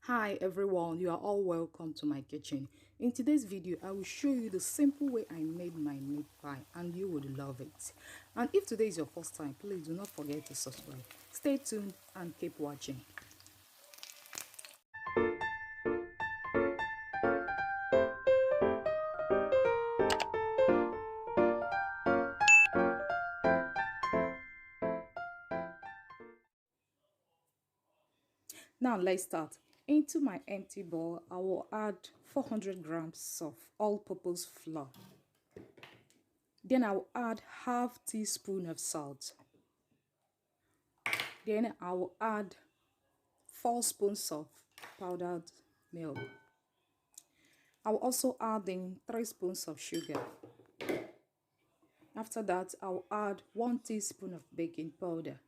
Hi everyone, you are all welcome to my kitchen. In today's video, I will show you the simple way I made my meat pie and you would love it. And if today is your first time, please do not forget to subscribe. Stay tuned and keep watching. Now let's start. Into my empty bowl, I will add 400 grams of all-purpose flour. Then I will add half teaspoon of salt. Then I will add 4 spoons of powdered milk. I will also add in 3 spoons of sugar. After that, I will add 1 teaspoon of baking powder.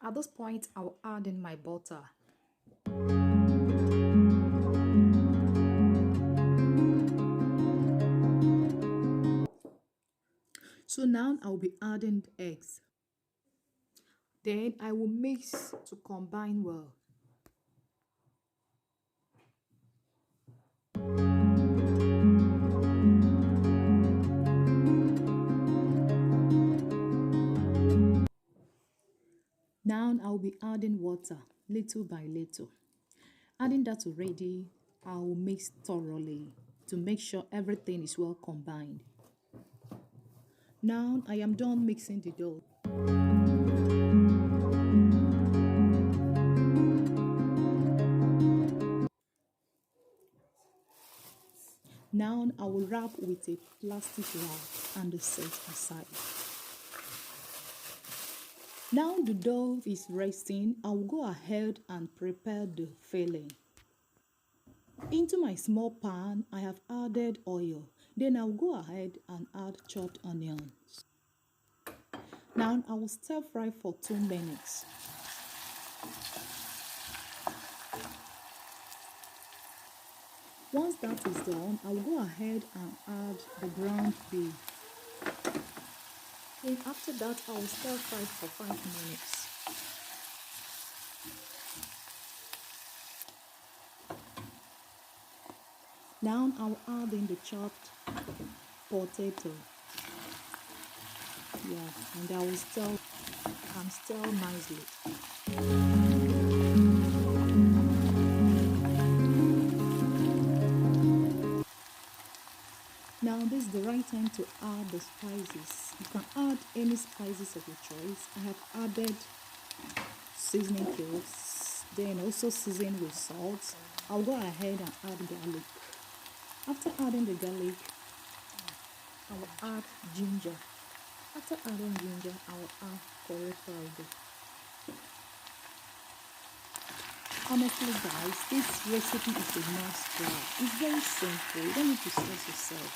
At this point, I will add in my butter. So now I will be adding the eggs. Then I will mix to combine well. Now I will be adding water little by little. Adding that already, I will mix thoroughly to make sure everything is well combined. Now I am done mixing the dough. Now I will wrap with a plastic wrap and set aside. Now the dough is resting, I will go ahead and prepare the filling. Into my small pan, I have added oil. Then I'll go ahead and add chopped onions. Now I will stir fry for 2 minutes. Once that is done, I will go ahead and add the ground beef. Then after that, I will stir fry for 5 minutes. Now I will add in the chopped potato. And I will stir and stir nicely. Now this is the right time to add the spices. You can add any spices of your choice. I have added seasoning cubes, then also season with salt. I'll go ahead and add garlic. After adding the garlic, I will add ginger. After adding ginger, I will add curry powder. Honestly guys, this recipe is a must try. It's very simple, you don't need to stress yourself.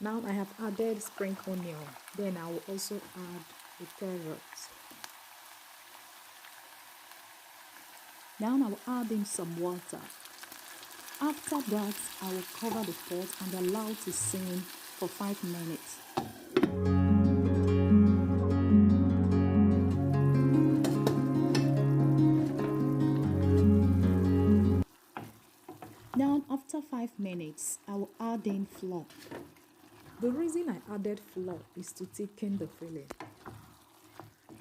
Now I have added spring onion. Then I will also add the carrots. Now I will add in some water. After that, I will cover the pot and allow to simmer for 5 minutes. Now after 5 minutes, I will add in flour. The reason I added flour is to thicken the filling.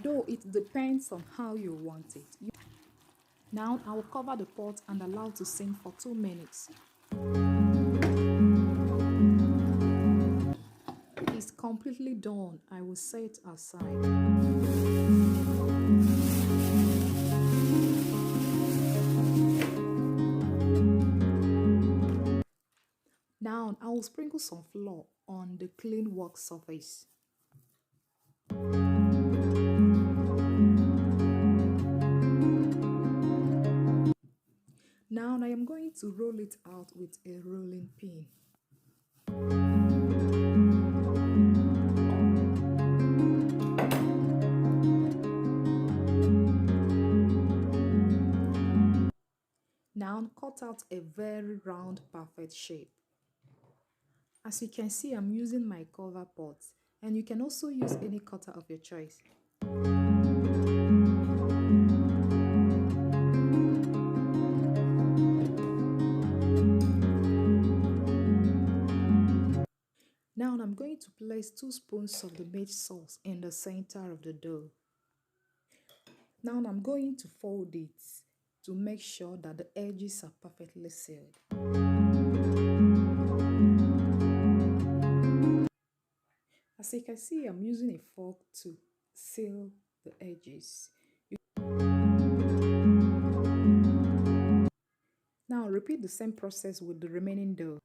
Though it depends on how you want it. Now I will cover the pot and allow to simmer for 2 minutes. It is completely done. I will set aside. Now I will sprinkle some flour on the clean work surface. Now I am going to roll it out with a rolling pin. Now cut out a very round, perfect shape. As you can see, I'm using my cover pot, and you can also use any cutter of your choice. Now I'm going to place 2 spoons of the meat sauce in the center of the dough. Now I'm going to fold it to make sure that the edges are perfectly sealed. As you can see, I'm using a fork to seal the edges. Now repeat the same process with the remaining dough.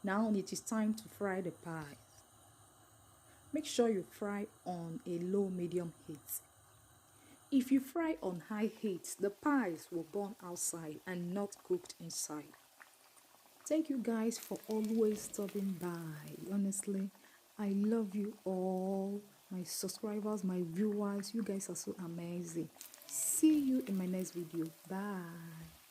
Now it is time to fry the pie. Make sure you fry on a low-medium heat. If you fry on high heat, the pies will burn outside and not cooked inside. Thank you guys for always stopping by. Honestly, I love you all. My subscribers, my viewers, you guys are so amazing. See you in my next video. Bye.